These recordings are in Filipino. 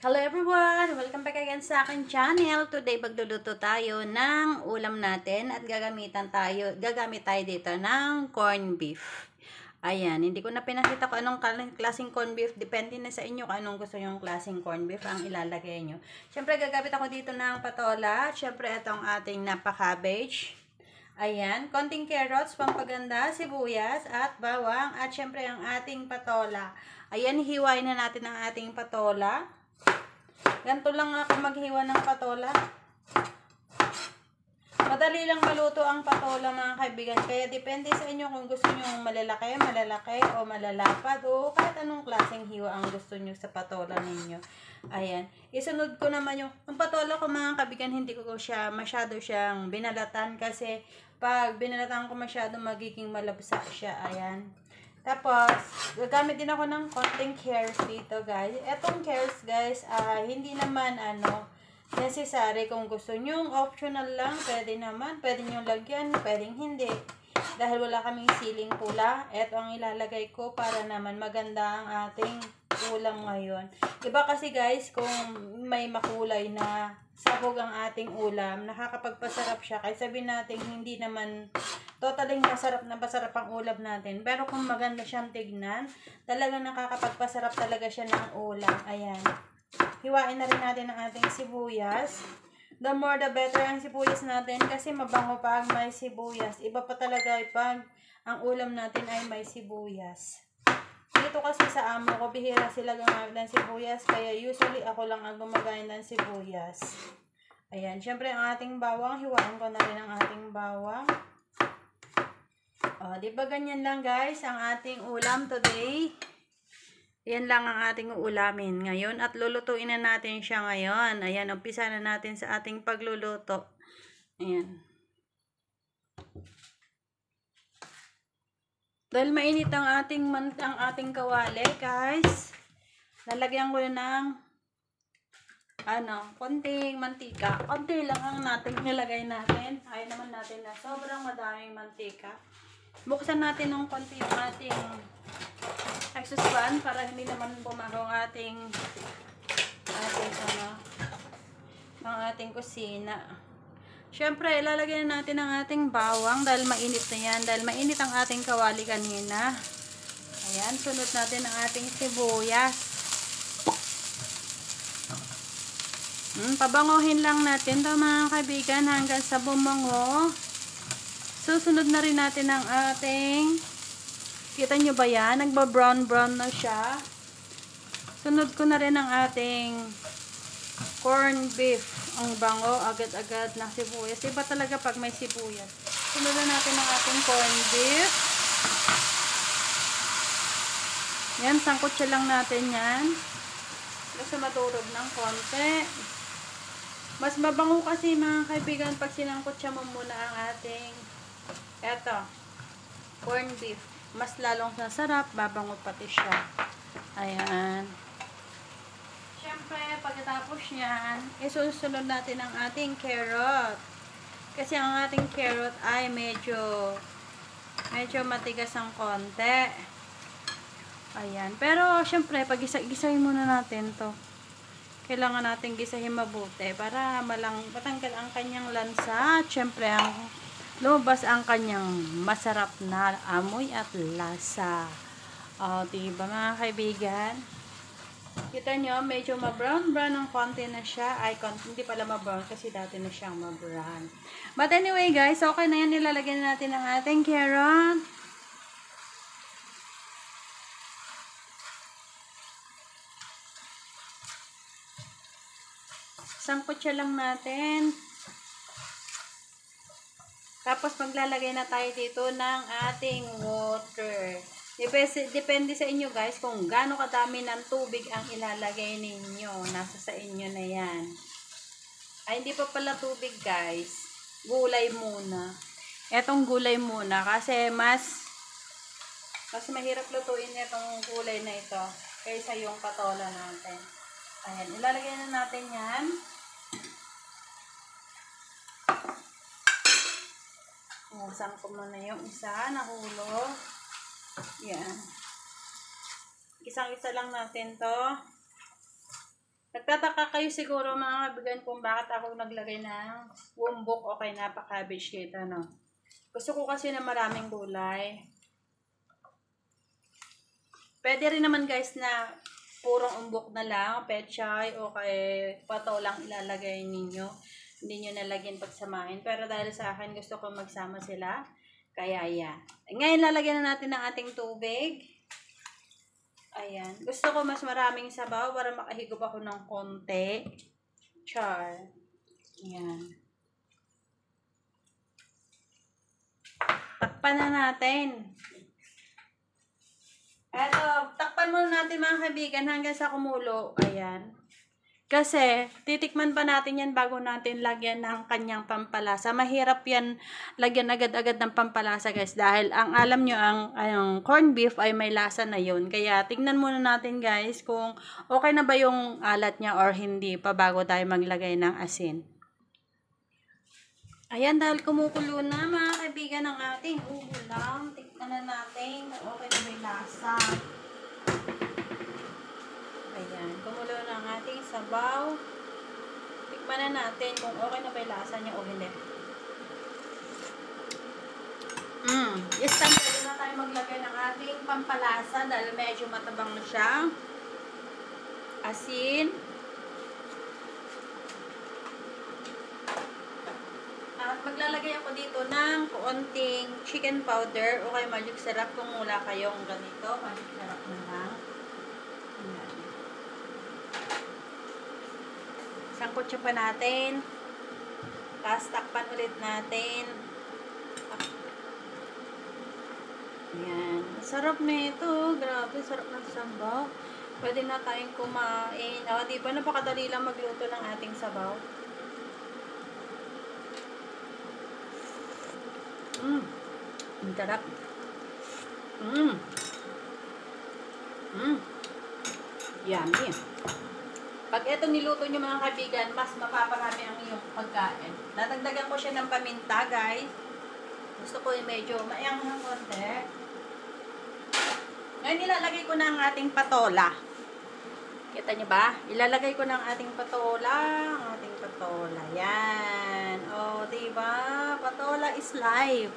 Hello everyone! Welcome back again sa aking channel. Today, magluluto tayo ng ulam natin at gagamit tayo dito ng corned beef. Ayan, hindi ko na pinakita ko anong klaseng corned beef. Depende na sa inyo kung anong gusto yung klaseng corned beef ang ilalagay nyo. Siyempre, gagamit ako dito ng patola. Siyempre, itong ating napa-cabbage. Ayan, konting carrots, pampaganda, sibuyas, at bawang. At siyempre, ang ating patola. Ayan, hiwain na natin ang ating patola. Ganito lang ako maghiwa ng patola. Madali lang maluto ang patola mga kaibigan. Kaya depende sa inyo kung gusto nyo malalaki o malalapad o kahit anong klaseng hiwa ang gusto nyo sa patola ninyo. Ayan. Isunod ko naman yung patola ko mga kaibigan, hindi ko siya masyado siyang binalatan kasi pag binalatan ko masyado magiging malabsa siya. Ayan. Tapos, gagamit din ako ng konting carrots dito, guys. Etong carrots, guys, hindi naman, necessary. Kung gusto nyo, optional lang. Pwede naman. Pwede nyo lagyan. Pwedeng hindi. Dahil wala kaming siling pula, eto ang ilalagay ko para naman maganda ang ating ulam ngayon. Iba kasi, guys, kung may makulay na sahog ang ating ulam, nakakapagpasarap siya. Kaya sabihin natin, hindi naman totaling masarap ang ulam natin. Pero kung maganda siyang tignan, talagang nakakapagpasarap talaga siya ng ulam. Ayan. Hiwain na rin natin ang ating sibuyas. The more the better ang sibuyas natin kasi mabango pag may sibuyas. Iba pa talaga pag ang ulam natin ay may sibuyas. Dito kasi sa amo ko, bihira sila gumamit ng sibuyas. Kaya usually ako lang ang gumagay ng sibuyas. Ayan. Syempre ang ating bawang, hiwain ko na rin ang ating bawang. O, di ba ganyan lang guys ang ating ulam today? Yan lang ang ating uulamin ngayon at lulutuin na natin siya ngayon. Ayan, umpisa na natin sa ating pagluluto. Ayan. Dahil mainit ang ating kawali guys, lalagyan ko na ng konting mantika. Konti lang ang nilagay natin. Ayaw naman natin na sobrang madaming mantika. Buksan natin ng konti yung ating exhaust fan para hindi naman bumaho ang ating kusina. Siyempre, ilalagay na natin ang ating bawang dahil mainit na yan. Dahil mainit ang ating kawali kanina. Ayan, sunod natin ang ating sibuyas. Pabangohin lang natin ito mga kaibigan hanggang sa bumango. Susunod na rin natin ang ating, kita nyo ba yan? Nagba-brown na siya. Sunod ko na rin ang ating corned beef. Ang bango, agad-agad na sibuyas. Iba talaga pag may sibuyas. Sunod na natin ang ating corned beef. Yan, sangkot siya lang natin yan. Basta maturog ng konti. Mas mabango kasi mga kaibigan pag sinangkot siya muna ang ating corned beef. Mas lalong nasarap, babango pati siya. Ayan. Siyempre, pagkatapos yan, isusunod natin ang ating carrot. Kasi ang ating carrot ay medyo matigas ang konti. Ayan. Pero, siyempre, pag gisahin muna natin to. Kailangan natin gisahin mabuti para matanggal ang kanyang lansa. At siyempre, lumabas ang kanyang masarap na amoy at lasa. O, diba mga kaibigan? Kita nyo, medyo ma-brown ng konti na siya. Hindi pala ma-brown kasi dati na siyang ma-brown. But anyway guys, okay na yan. Nilalagyan natin ang ating carrot. Sangkot siya lang natin. Tapos maglalagay na tayo dito ng ating water. Depende sa inyo guys kung gaano kadami ng tubig ang ilalagay ninyo. Nasa sa inyo na yan. Ay, hindi pa pala tubig guys. Gulay muna. Etong gulay muna kasi mas mahirap lutuin itong gulay na ito kaysa yung patola natin. Ayan, ilalagay na natin yan. Sangko mo na yung isa, nahulog. Yan. Isang-isa lang natin to. Nagtataka kayo siguro mga kaibigan kung bakit ako naglagay ng wumbok o kay napaka-cabbage dito, no? Gusto ko kasi na maraming gulay. Pwede rin naman guys na purong umbok na lang, pechay o kay patolang ilalagay ninyo. Hindi nyo nalagyan pagsamahin. Pero dahil sa akin gusto ko magsama sila, kaya yan. Ngayon lalagyan na natin ng ating tubig. Ayan. Gusto ko mas maraming sabaw para makahigop ako ng konti. Char. Ayan. Takpan na natin. Eto, takpan muna natin mga kaibigan hanggang sa kumulo. Ayan. Kasi, titikman pa natin yan bago natin lagyan ng kanyang pampalasa. Mahirap yan lagyan agad-agad ng pampalasa guys. Dahil ang alam nyo, ang corned beef ay may lasa na yun. Kaya, tingnan muna natin guys kung okay na ba yung alat niya or hindi pa bago tayo maglagay ng asin. Ayan, dahil kumukulo na mga kaibigan ng ating ulam. Tingnan na natin kung okay na ba yung lasa. Ayan, kumulo na ang ating sabaw. Tikman na natin kung okay na ba yung lasa niya o hindi. Yes, time pwede na tayo maglagay ng ating pampalasa dahil medyo matabang na siya. Asin. At maglalagay ako dito ng konting chicken powder o kaya magic syrup kung wala kayong ganito. Magic syrup na lang. Ayan. Sangkutsa pa natin. Tapos takpan ulit natin. Ayan. Sarap na ito. Grabe, sarap ng sabaw. Pwede na tayong kumain. O, diba napakadali lang magluto ng ating sabaw? Ang sarap. Yummy. Pag ito niluto nyo mga kaibigan, mas mapaparami ang iyong pagkain. Nadagdagan ko siya ng paminta, guys. Gusto ko yung medyo maanghang konti. Ngayon nilalagay ko na ang ating patola. Kita nyo ba? Ilalagay ko ng ating patola. Ang ating patola. Yan. O, diba? Patola is life.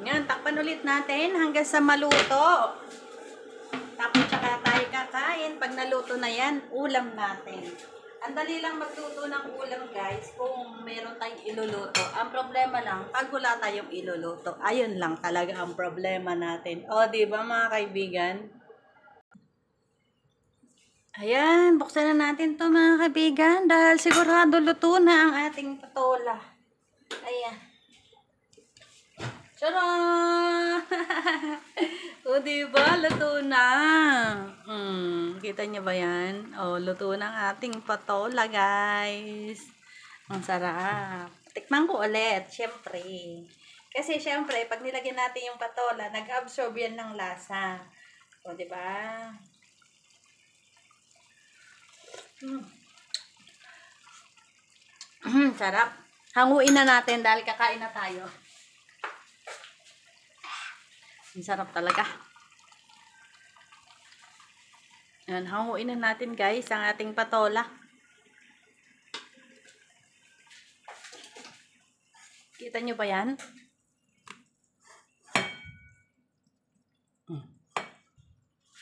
Yan. Takpan ulit natin hanggang sa maluto. Tapos tsaka tayo kakain. Pag naluto na yan, ulam natin. Ang dali lang magluto ng ulam guys kung meron tayong iluluto. Ang problema lang, pag wala tayong iluluto, ayun lang talaga ang problema natin. O, diba mga kaibigan? Ayan, buksan na natin to mga kaibigan dahil sigurado luto na ang ating patola. Ayan. Tcharam! O, diba? Luto na. Kita niyo ba yan? O, luto na ang ating patola, guys. Ang sarap. Tikman ko ulit, syempre. Kasi, syempre, pag nilagyan natin yung patola, nag-absorb yan ng lasa. O, diba? Sarap. Hanguin na natin dahil kakain na tayo. Ang sarap talaga. Ayan, hanguin na natin guys ang ating patola. Kita nyo ba yan?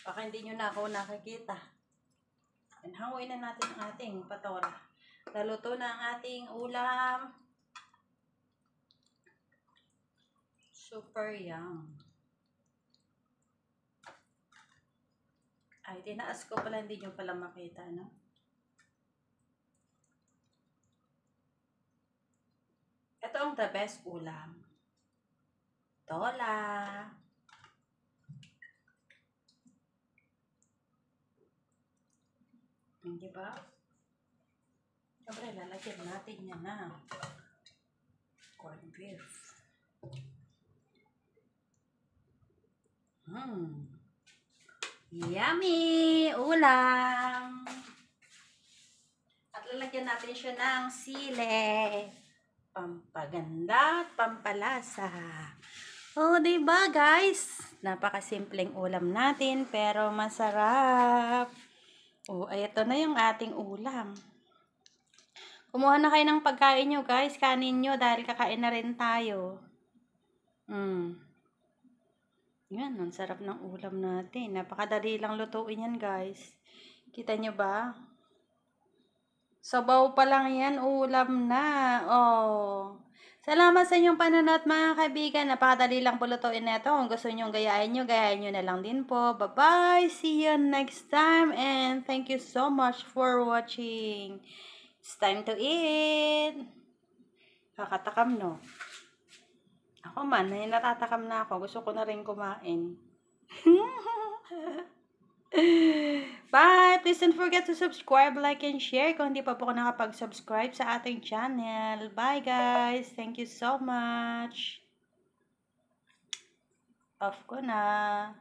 Baka hindi nyo na ako nakikita. Ayan, hanguin na natin ang ating patola. Naluto na ang ating ulam. Super yum. Ay, tinaas ko pala, hindi nyo pala makita, no? Ito ang the best ulam. Tola. Hindi ba? Siyempre, lalagyan natin yan na. Corned beef. Yummy! Ulam! At lalagyan natin siya ng sili. Pampaganda at pampalasa. Oh, 'di ba, guys? Napakasimpleng ulam natin pero masarap. Oh, ay ito na yung ating ulam. Kumuha na kayo ng pagkain nyo, guys. Kanin nyo dahil kakain na rin tayo. Yan, ang sarap ng ulam natin. Napakadali lang lutuin yan, guys. Kita nyo ba? Sabaw pa lang yan, ulam na. Oh. Salamat sa inyong panonood, mga kaibigan. Napakadali lang po lutuin na ito. Kung gusto nyo gayahin nyo na lang din po. Bye-bye! See you next time and thank you so much for watching. It's time to eat. Kakatakam, no? Ako man, natatakam na ako. Gusto ko na rin kumain. Bye! Please don't forget to subscribe, like, and share kung hindi pa po ako nakapag-subscribe sa ating channel. Bye, guys! Thank you so much. Off ko na.